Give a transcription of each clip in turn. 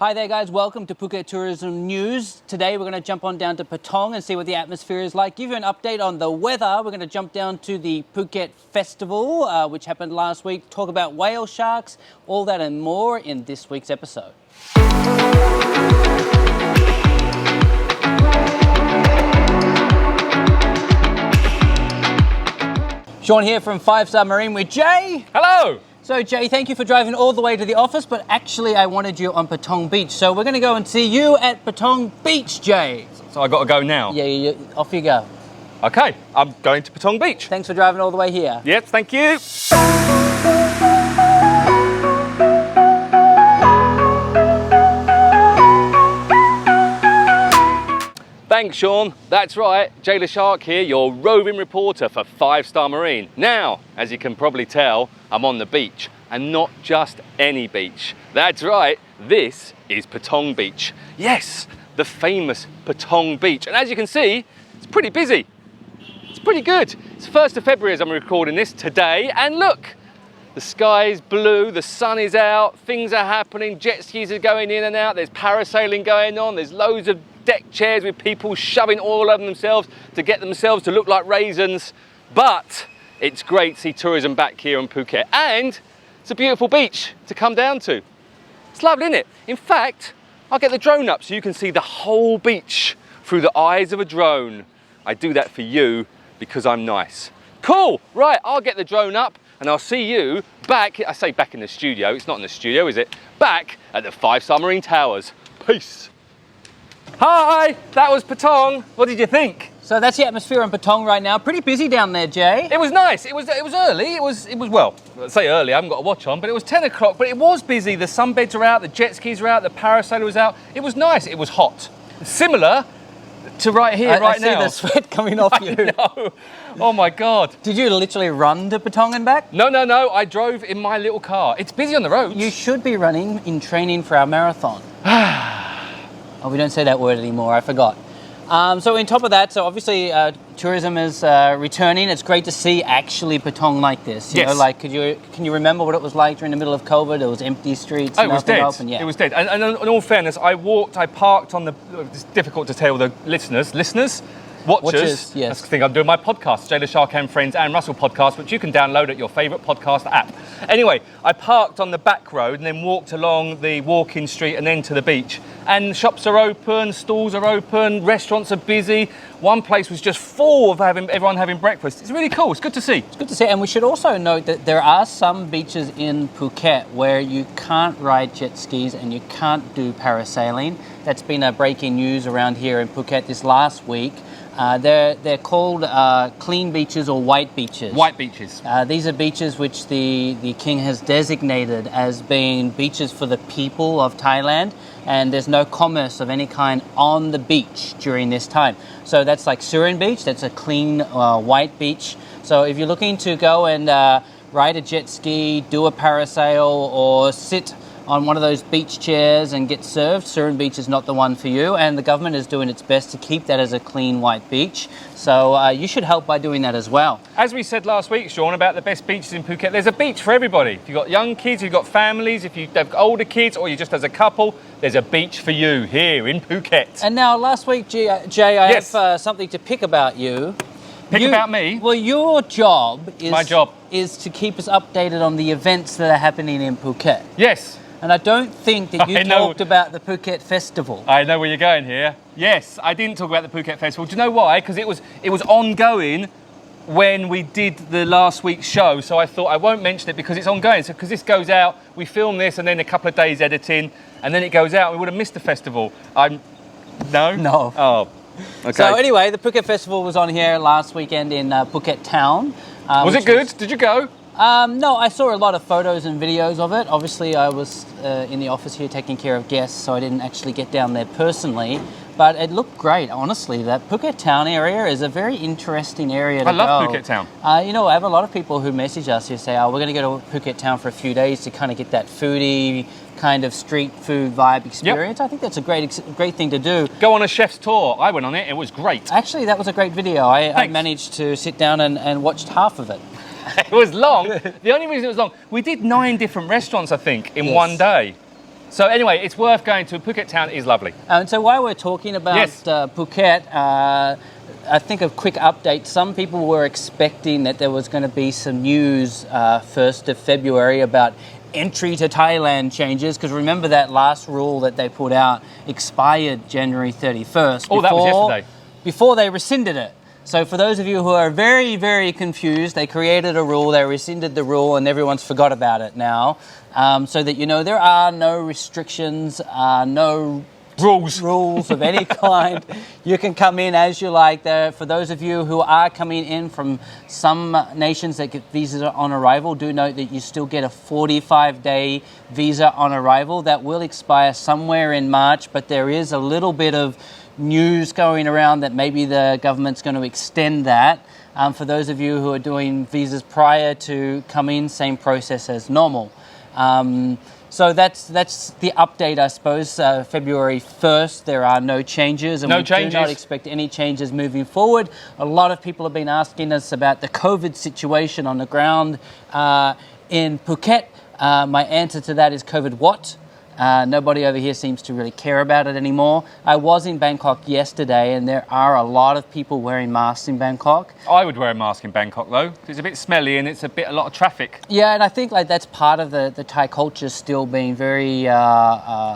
Hi there guys, welcome to Phuket Tourism News. Today we're going to jump on down to Patong and see what the atmosphere is like. Give you an update on the weather. We're going to jump down to the Phuket Festival, which happened last week. Talk about whale sharks, all that and more in this week's episode. Shaun here from 5-Star Marine with Jay. Hello! So Jay, thank you for driving all the way to the office, but actually I wanted you on Patong Beach. So we're going to go and see you at Patong Beach, Jay. So I got to go now? Yeah, off you go. Okay, I'm going to Patong Beach. Thanks for driving all the way here. Yes, thank you. Thanks, Shaun. That's right, Jay the Shark here, your roving reporter for 5-Star Marine. Now, as you can probably tell, I'm on the beach, and not just any beach. That's right, this is Patong Beach. Yes, the famous Patong Beach. And as you can see, it's pretty busy. It's pretty good. It's 1st of February as I'm recording this today, and look, the sky is blue, the sun is out, things are happening, jet skis are going in and out, there's parasailing going on, there's loads of deck chairs with people shoving oil over themselves to get themselves to look like raisins. But it's great to see tourism back here in Phuket, and it's a beautiful beach to come down to. It's lovely, isn't it? In fact, I'll get the drone up so you can see the whole beach through the eyes of a drone. I do that for you because I'm nice. Cool, right, I'll get the drone up and I'll see you back, I say back in the studio, it's not in the studio, is it? Back at the 5-Star Marine Towers. Peace. Hi, that was Patong. What did you think? So that's the atmosphere on Patong right now. Pretty busy down there, Jay. It was nice. It was early. It was well, let's say early. I haven't got a watch on, but it was 10 o'clock. But it was busy. The sunbeds are out. The jet skis are out. The parasailer was out. It was nice. It was hot. Similar to right here, right now. I see the sweat coming off you. No. Oh my God. Did you literally run to Patong and back? No. I drove in my little car. It's busy on the roads. You should be running in training for our marathon. Oh, we don't say that word anymore, I forgot. So on top of that, so obviously tourism is returning. It's great to see actually Patong like this. You know, like, can you remember what it was like during the middle of COVID? There was empty streets, it was dead. Open. Yeah. It was dead. And in all fairness, I parked on the, it's difficult to tell the listeners, watchers, yes. That's the thing, I'm doing my podcast, Jay the Shark and Friends and Russell podcast, which you can download at your favourite podcast app. Anyway, I parked on the back road and then walked along the walking street and then to the beach. And shops are open, stalls are open, restaurants are busy. One place was just full of everyone having breakfast. It's really cool, it's good to see. It's good to see, and we should also note that there are some beaches in Phuket where you can't ride jet skis and you can't do parasailing. That's been a breaking news around here in Phuket this last week. They're called clean beaches or white beaches. White beaches. These are beaches which the king has designated as being beaches for the people of Thailand, and there's no commerce of any kind on the beach during this time. So that's like Surin Beach, that's a clean white beach. So if you're looking to go and ride a jet ski, do a parasail, or sit on one of those beach chairs and get served, Surin Beach is not the one for you, and the government is doing its best to keep that as a clean white beach. So you should help by doing that as well. As we said last week, Shaun, about the best beaches in Phuket, there's a beach for everybody. If you've got young kids, if you've got families, if you have older kids, or you're just as a couple, there's a beach for you here in Phuket. And now last week, Jay, I have something to pick about you. About me? Well, your job is... My job. ...is to keep us updated on the events that are happening in Phuket. Yes. And I don't think that you talked about the Phuket Festival. I know where you're going here. Yes, I didn't talk about the Phuket Festival. Do you know why? Because it was ongoing when we did the last week's show. So I thought I won't mention it because it's ongoing. So because this goes out, we film this and then a couple of days editing, and then it goes out. We would have missed the festival. No? No. Oh, okay. So anyway, the Phuket Festival was on here last weekend in Phuket Town. Was it good? Did you go? No, I saw a lot of photos and videos of it. Obviously, I was in the office here taking care of guests, so I didn't actually get down there personally. But it looked great, honestly. That Phuket Town area is a very interesting area to go. I love Phuket Town. You know, I have a lot of people who message us who say, we're going to go to Phuket Town for a few days to kind of get that foodie, kind of street food vibe experience. Yep. I think that's a great thing to do. Go on a chef's tour. I went on it. It was great. Actually, that was a great video. I managed to sit down and watched half of it. It was long. The only reason it was long, we did 9 different restaurants, I think, in one day. So anyway, it's worth going to. Phuket town is lovely. And so while we're talking about Yes. Phuket, I think a quick update. Some people were expecting that there was going to be some news 1st of February about entry to Thailand changes, because remember that last rule that they put out expired January 31st. Oh, that was yesterday. Before they rescinded it. So for those of you who are very, very confused, they created a rule, they rescinded the rule, and everyone's forgot about it now. So that you know there are no restrictions, no rules of any kind. You can come in as you like. For those of you who are coming in from some nations that get visas on arrival, do note that you still get a 45-day visa on arrival. That will expire somewhere in March, but there is a little bit of news going around that maybe the government's going to extend that. For those of you who are doing visas prior to coming, same process as normal. So that's the update, I suppose. February 1st, there are no changes, and do not expect any changes moving forward. A lot of people have been asking us about the COVID situation on the ground in Phuket. My answer to that is COVID what? Nobody over here seems to really care about it anymore. I was in Bangkok yesterday, and there are a lot of people wearing masks in Bangkok. I would wear a mask in Bangkok though. It's a bit smelly and it's a lot of traffic. Yeah, and I think that's part of the Thai culture still being very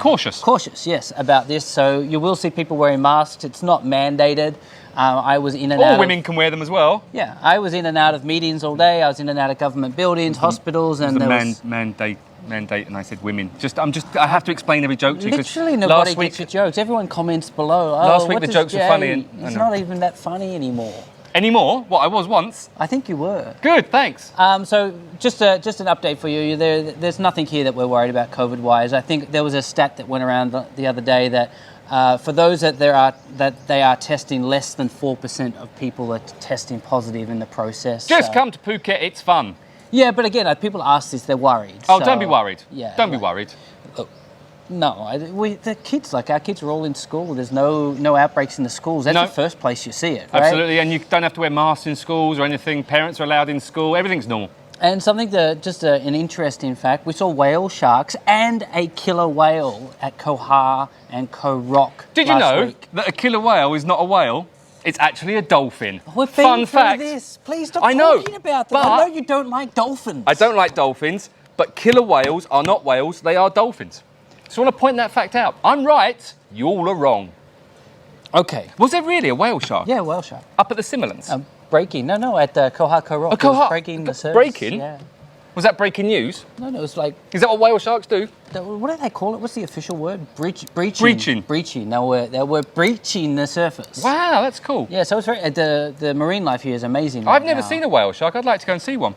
cautious. Cautious, yes, about this. So you will see people wearing masks. It's not mandated. I was in and out. All women can wear them as well. Yeah, I was in and out of meetings all day. I was in and out of government buildings, hospitals, and there was mandate, and I said women. I have to explain every joke to you. Literally nobody gets your jokes. Everyone comments below. Last week the jokes were funny. It's not even that funny anymore. Anymore? What, I was once? I think you were. Good, thanks. So just an update for you. There's nothing here that we're worried about COVID-wise. I think there was a stat that went around the other day that for those that they are testing, less than 4% of people are testing positive in the process. Just come to Phuket, it's fun. Yeah, but again, people ask this, they're worried. Oh, don't be worried. Yeah, don't be worried. Look, no, our kids are all in school. There's no outbreaks in the schools. That's the first place you see it, right? Absolutely, and you don't have to wear masks in schools or anything. Parents are allowed in school. Everything's normal. And something an interesting fact, we saw whale sharks and a killer whale at Koh Ha and Koh Rock. Did you know that a killer whale is not a whale? It's actually a dolphin. We've been through this. Please stop talking about that. I know you don't like dolphins. I don't like dolphins, but killer whales are not whales, they are dolphins. So I want to point that fact out. I'm right, you all are wrong. Okay. Was there really a whale shark? Yeah, whale shark. Up at the Similans? Breaking. No, at Koh Ha, Koh Rock. Oh, Koh Ha. Breaking the service. Breaking? Yeah. Was that breaking news? No, it was like... Is that what whale sharks do? What do they call it? What's the official word? Breaching. Breaching. They were breaching the surface. Wow, that's cool. Yeah, so it's very... The marine life here is amazing. I've never seen a whale shark. I'd like to go and see one.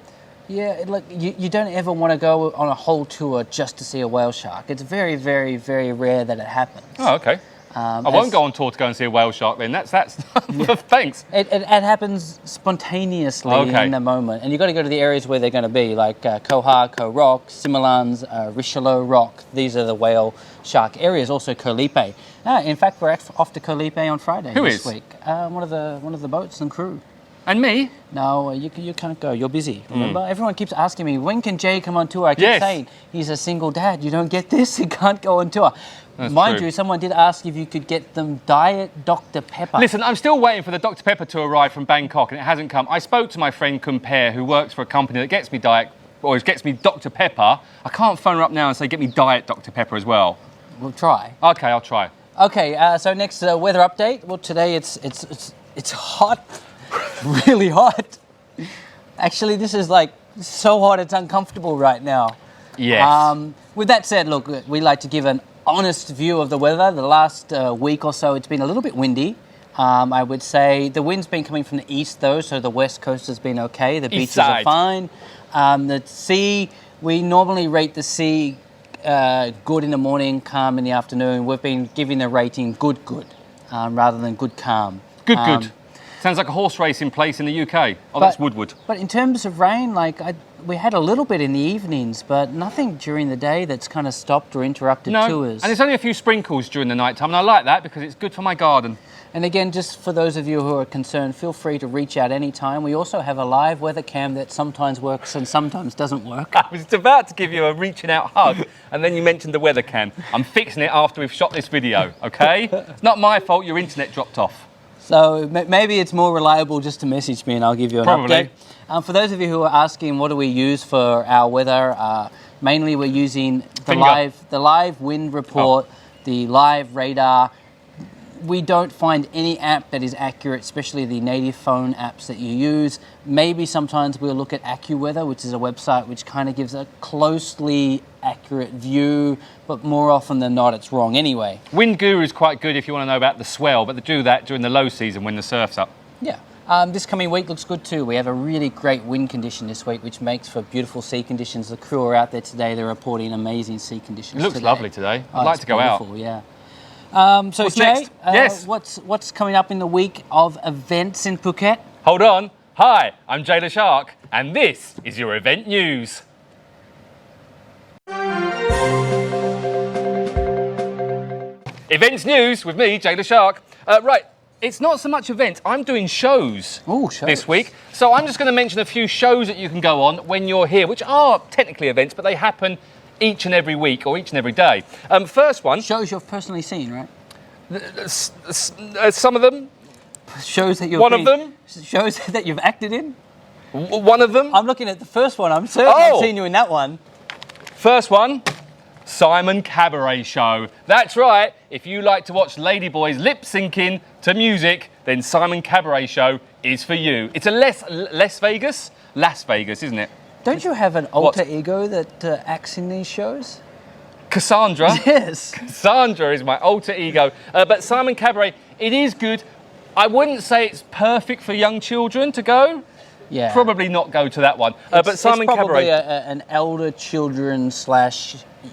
Yeah, look, you don't ever want to go on a whole tour just to see a whale shark. It's very, very, very rare that it happens. Oh, okay. I won't go on tour to go and see a whale shark then. That's thanks. It happens spontaneously in the moment. And you've got to go to the areas where they're going to be, like Koh Ha, Koh Rock, Similans, Richelieu Rock. These are the whale shark areas. Also Koh Lipe. In fact, we're off to Koh Lipe on Friday this week. One of the boats and crew. And me? No, you can't go. You're busy, remember? Everyone keeps asking me, when can Jay come on tour? I keep saying, he's a single dad. You don't get this. He can't go on tour. Mind you, someone did ask if you could get them Diet Dr. Pepper. Listen, I'm still waiting for the Dr. Pepper to arrive from Bangkok, and it hasn't come. I spoke to my friend Kumpere, who works for a company that gets me gets me Dr. Pepper. I can't phone her up now and say, get me Diet Dr. Pepper as well. We'll try. Okay, I'll try. Okay, so next weather update. Well, today it's hot. Really hot. Actually, this is so hot it's uncomfortable right now. Yes. With that said, look, we like to give an honest view of the weather. The last week or so, it's been a little bit windy. I would say the wind's been coming from the east, though, so the west coast has been okay. The beaches are fine. The sea, we normally rate the sea good in the morning, calm in the afternoon. We've been giving the rating good, rather than good, calm. Good. Sounds like a horse race in place in the UK. Oh, that's Woodward. But in terms of rain, we had a little bit in the evenings, but nothing during the day that's kind of stopped or interrupted tours. And there's only a few sprinkles during the night time, and I like that because it's good for my garden. And again, just for those of you who are concerned, feel free to reach out anytime. We also have a live weather cam that sometimes works and sometimes doesn't work. I was about to give you a reaching out hug, and then you mentioned the weather cam. I'm fixing it after we've shot this video, okay? It's not my fault your internet dropped off. So maybe it's more reliable just to message me and I'll give you an update. For those of you who are asking what do we use for our weather, mainly we're using the live wind report, the live radar. We don't find any app that is accurate, especially the native phone apps that you use. Maybe sometimes we'll look at AccuWeather, which is a website which kind of gives a closely accurate view, but more often than not, it's wrong anyway. Wind Guru is quite good if you want to know about the swell, but they do that during the low season when the surf's up. Yeah. This coming week looks good too. We have a really great wind condition this week, which makes for beautiful sea conditions. The crew are out there today. They're reporting amazing sea conditions. It looks lovely today. I'd like to go out. Yeah. So what's Jay, next? Yes. What's coming up in the week of events in Phuket? Hold on. Hi, I'm Jay the Shark, and this is your event news. Events news with me, Jay the Shark. Right, it's not so much events. I'm doing shows this week. So I'm just going to mention a few shows that you can go on when you're here, which are technically events, but they happen each and every week or each and every day. First one. Shows you've personally seen, right? Some of them. Shows that you've One of them. Shows that you've acted in. One of them. I'm looking at the first one. I'm certain I've seen you in that one. First one. Simon Cabaret Show. That's right. If you like to watch ladyboys lip syncing to music, then Simon Cabaret Show is for you. It's a Las Vegas, isn't it? Don't you have an alter ego that acts in these shows? Cassandra. Yes. Cassandra is my alter ego. But Simon Cabaret, it is good. I wouldn't say it's perfect for young children to go. Yeah. Probably not go to that one. But Simon Cabaret. Cabaret. An elder children /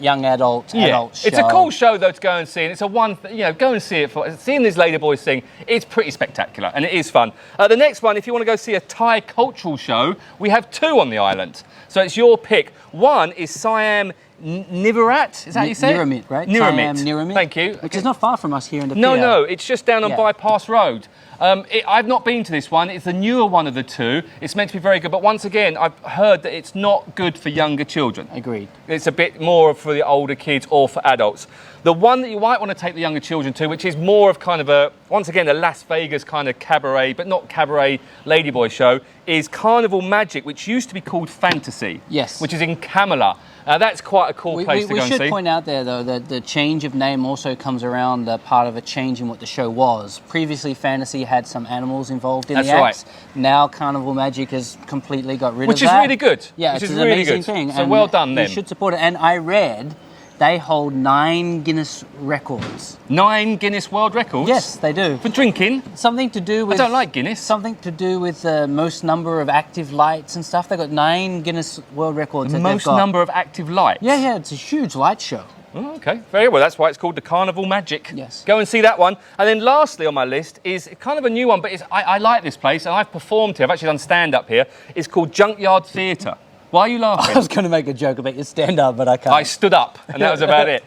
young adult show. It's a cool show though to go and see, and it's a go and see it seeing these ladyboys sing. It's pretty spectacular and it is fun. The next one, if you want to go see a Thai cultural show, we have two on the island, so it's your pick. One is Siam Nivarat, is that how you say it? Niramit, right? Niramit. Thank you. Which is not far from us here in the No, it's just down on Bypass Road. I've not been to this one. It's the newer one of the two. It's meant to be very good, but once again, I've heard that it's not good for younger children. Agreed. It's a bit more for the older kids or for adults. The one that you might want to take the younger children to, which is more of kind of a Las Vegas kind of cabaret, but not cabaret ladyboy show, is Carnival Magic, which used to be called Fantasy. Yes. Which is in Kamala. That's quite a cool place to go and see. We should point out there, though, that the change of name also comes around part of a change in what the show was. Previously, Fantasy had some animals involved in the acts. Right. Now, Carnival Magic has completely got rid of that. Which is really good. Yeah, it's an really amazing good thing. So and well done, then. You should support it. And I read they hold 9 Guinness records. 9 Guinness World Records? Yes, they do. For drinking? Something to do with... I don't like Guinness. Something to do with the most number of active lights and stuff. They've got 9 Guinness World Records that they've got. Most number of active lights? Yeah, it's a huge light show. Oh, okay, very well. That's why it's called the Carnival Magic. Yes. Go and see that one. And then lastly on my list is kind of a new one, but I like this place, and I've performed here. I've actually done stand-up here. It's called Junkyard Theatre. Why are you laughing? I was going to make a joke about your stand-up, but I can't. I stood up, and that was about it.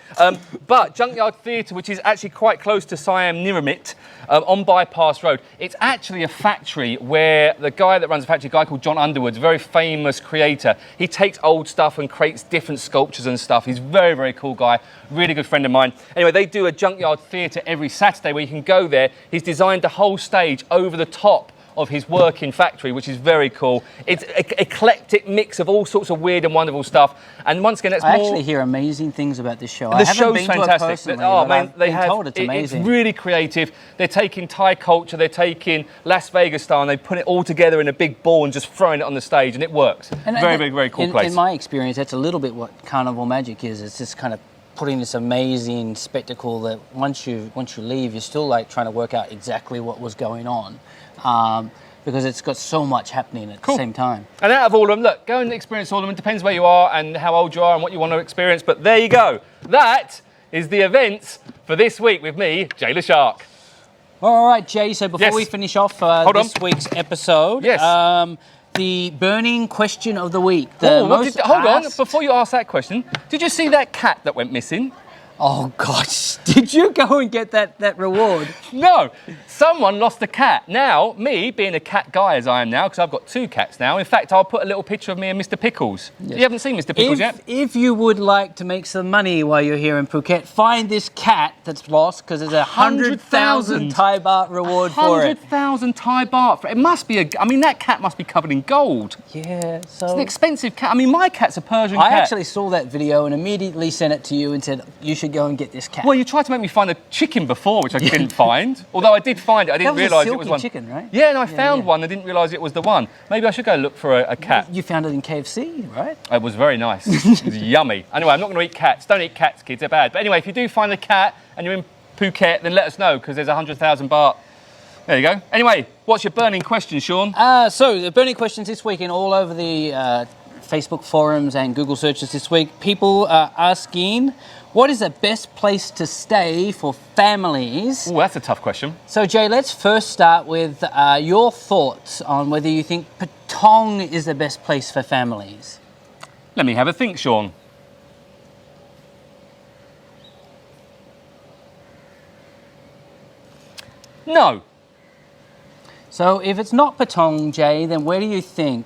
But Junkyard Theatre, which is actually quite close to Siam Niramit, on Bypass Road, it's actually a factory where the guy that runs the factory, a guy called John Underwood, a very famous creator, he takes old stuff and creates different sculptures and stuff. He's a very, very cool guy, really good friend of mine. Anyway, they do a Junkyard Theatre every Saturday where you can go there. He's designed the whole stage over the top of his working factory, which is very cool. It's an eclectic mix of all sorts of weird and wonderful stuff. And once again, I actually hear amazing things about this show. The show's fantastic. It's amazing. It's really creative. They're taking Thai culture, they're taking Las Vegas style, and they put it all together in a big ball and just throwing it on the stage, and it works. Very cool place. In my experience, that's a little bit what Carnival Magic is. It's just kind of putting this amazing spectacle that once you leave, you're still like trying to work out exactly what was going on. Because it's got so much happening at the same time. And out of all of them, look, go and experience all of them. It depends where you are and how old you are and what you want to experience. But there you go. That is the events for this week with me, Jay the Shark. All right, Jay. So before we finish off this week's episode, the burning question of the week. Hold on. Before you ask that question, did you see that cat that went missing? Oh, gosh. Did you go and get that reward? No. Someone lost a cat. Now, me being a cat guy as I am now, because I've got 2 cats now. In fact, I'll put a little picture of me and Mr. Pickles. Yes. You haven't seen Mr. Pickles yet? If you would like to make some money while you're here in Phuket, find this cat that's lost because there's 100,000 Thai baht reward for it. 100,000 Thai baht. It must be I mean, that cat must be covered in gold. Yeah, so... It's an expensive cat. I mean, my cat's a Persian cat. I actually saw that video and immediately sent it to you and said, you should go and get this cat. Well, you tried to make me find a chicken before, which I couldn't find. Although I did find it, I didn't realise it was one. Chicken, right? Yeah, and I found one. I didn't realise it was the one. Maybe I should go look for a cat. You found it in KFC, right? It was very nice. It was yummy. Anyway, I'm not going to eat cats. Don't eat cats, kids. They're bad. But anyway, if you do find a cat and you're in Phuket, then let us know because there's 100,000 baht. There you go. Anyway, what's your burning question, Shaun? So the burning questions this week in all over the Facebook forums and Google searches this week, people are asking, what is the best place to stay for families? Oh, that's a tough question. So, Jay, let's first start with your thoughts on whether you think Patong is the best place for families. Let me have a think, Shaun. No. So, if it's not Patong, Jay, then where do you think?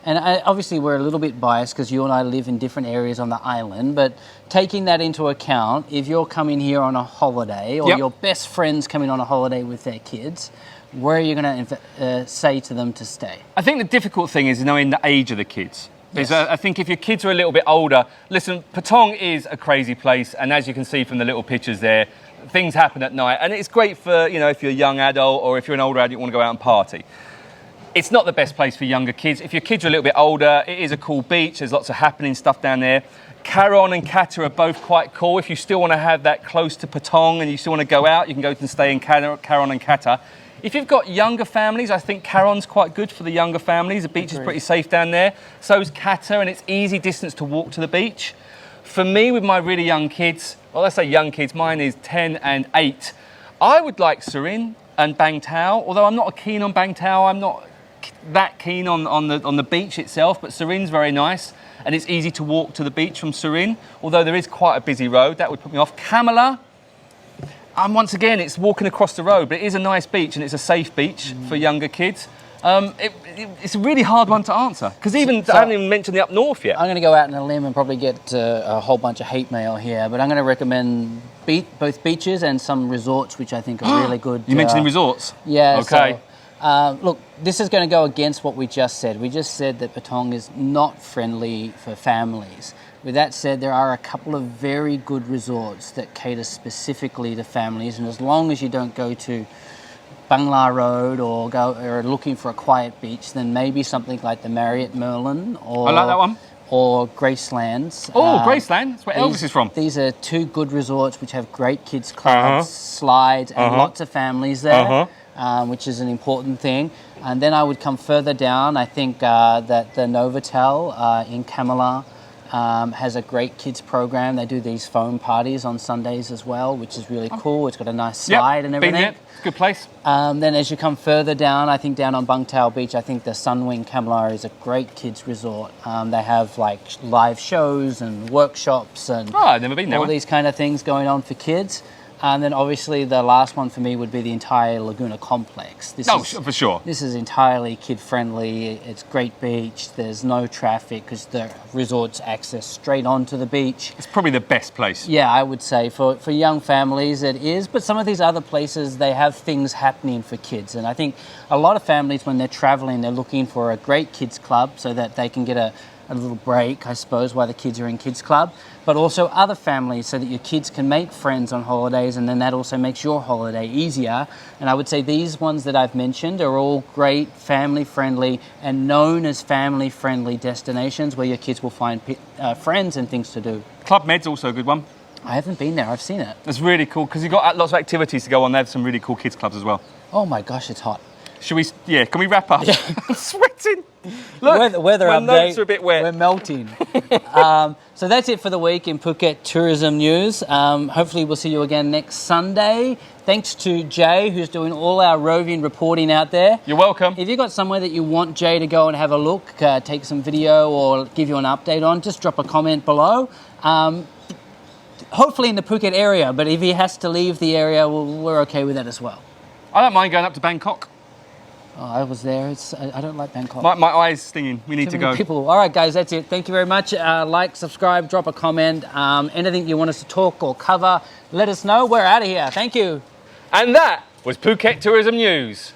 And obviously we're a little bit biased because you and I live in different areas on the island, but taking that into account, if you're coming here on a holiday or your best friend's coming on a holiday with their kids, where are you going to say to them to stay? I think the difficult thing is knowing the age of the kids. Yes. I think if your kids are a little bit older, listen, Patong is a crazy place, and as you can see from the little pictures there, things happen at night, and it's great for, you know, if you're a young adult or if you're an older adult, you want to go out and party. It's not the best place for younger kids. If your kids are a little bit older, it is a cool beach. There's lots of happening stuff down there. Karon and Kata are both quite cool. If you still want to have that close to Patong and you still want to go out, you can go and stay in Karon and Kata. If you've got younger families, I think Karon's quite good for the younger families. The beach is pretty safe down there. So is Kata, and it's easy distance to walk to the beach. For me, with my really young kids, well, let's say young kids, mine is 10 and 8. I would like Surin and Bang Tao, although I'm not keen on Bang Tao. I'm not that keen on the beach itself, but Surin's very nice and it's easy to walk to the beach from Surin, although there is quite a busy road. That would put me off. Kamala, and once again, it's walking across the road, but it is a nice beach and it's a safe beach for younger kids. It's a really hard one to answer because I haven't even mentioned the up north yet. I'm going to go out on a limb and probably get a whole bunch of hate mail here, but I'm going to recommend both beaches and some resorts which I think are really good. You mentioned the resorts? Yeah. Okay. So, look, this is going to go against what we just said. We just said that Patong is not friendly for families. With that said, there are a couple of very good resorts that cater specifically to families, and as long as you don't go to Bangla Road or are looking for a quiet beach, then maybe something like the Marriott Merlin or I like that one. Or Gracelands. Oh, Graceland, that's where Elvis is from. These are 2 good resorts which have great kids clubs, slides, and lots of families there. Which is an important thing. And then I would come further down. I think that the Novotel in Kamala has a great kids program. They do these foam parties on Sundays as well, which is really cool. It's got a nice slide and everything. Been there. It's a good place. Then as you come further down, I think down on Bang Tao Beach, I think the Sunwing Kamala is a great kids resort. They have like live shows and workshops and I've never been there. All these kind of things going on for kids. And then obviously the last one for me would be the entire Laguna complex. For sure. This is entirely kid-friendly. It's great beach. There's no traffic because the resort's access straight onto the beach. It's probably the best place. Yeah, I would say for young families it is. But some of these other places, they have things happening for kids. And I think a lot of families, when they're traveling, they're looking for a great kids club so that they can get a little break, I suppose, while the kids are in kids club, but also other families so that your kids can make friends on holidays, and then that also makes your holiday easier. And I would say these ones that I've mentioned are all great, family-friendly, and known as family-friendly destinations where your kids will find friends and things to do. Club Med's also a good one. I haven't been there, I've seen it. It's really cool because you've got lots of activities to go on. They have some really cool kids clubs as well. Oh my gosh, it's hot. Should we? Yeah, can we wrap up? Yeah. I'm sweating. Look, weather my update. notes are a bit wet. We're melting. So that's it for the week in Phuket Tourism News. Hopefully we'll see you again next Sunday. Thanks to Jay, who's doing all our roving reporting out there. You're welcome. If you've got somewhere that you want Jay to go and have a look, take some video or give you an update on, just drop a comment below. Hopefully in the Phuket area, but if he has to leave the area, we're okay with that as well. I don't mind going up to Bangkok. Oh, I was there. I don't like Bangkok. My eyes stinging. We need to go. People. All right, guys, that's it. Thank you very much. Like, subscribe, drop a comment. Anything you want us to talk or cover, let us know. We're out of here. Thank you. And that was Phuket Tourism News.